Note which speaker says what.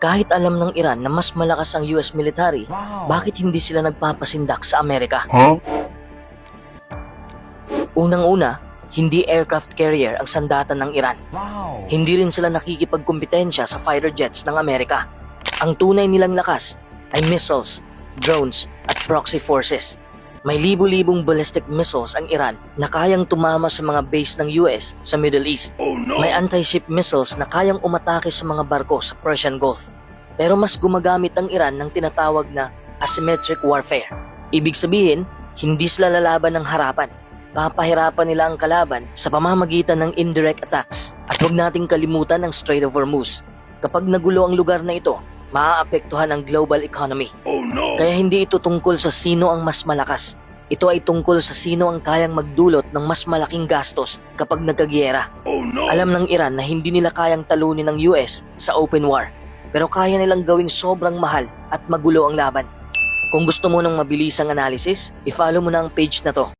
Speaker 1: Kahit alam ng Iran na mas malakas ang US military, bakit hindi sila nagpapasindak sa Amerika? Unang-una, hindi aircraft carrier ang sandatan ng Iran. Hindi rin sila nakikipagkumpetensya sa fighter jets ng Amerika. Ang tunay nilang lakas ay missiles, drones, at proxy forces. May libu-libong ballistic missiles ang Iran na kayang tumama sa mga base ng US sa Middle East. May anti-ship missiles na kayang umatake sa mga barko sa Persian Gulf. Pero mas gumagamit ang Iran ng tinatawag na asymmetric warfare. Ibig sabihin, hindi sila lalaban ng harapan. Papahirapan nila ang kalaban sa pamamagitan ng indirect attacks. At huwag nating kalimutan ang Strait of Hormuz. Kapag nagulo ang lugar na ito, maaapektuhan ang global economy. Kaya hindi ito tungkol sa sino ang mas malakas. Ito ay tungkol sa sino ang kayang magdulot ng mas malaking gastos kapag nagkagyera. Alam ng Iran na hindi nila kayang talunin ng US sa open war, pero kaya nilang gawing sobrang mahal at magulo ang laban. Kung gusto mo ng mabilisang analysis, i-follow mo na ang page na to.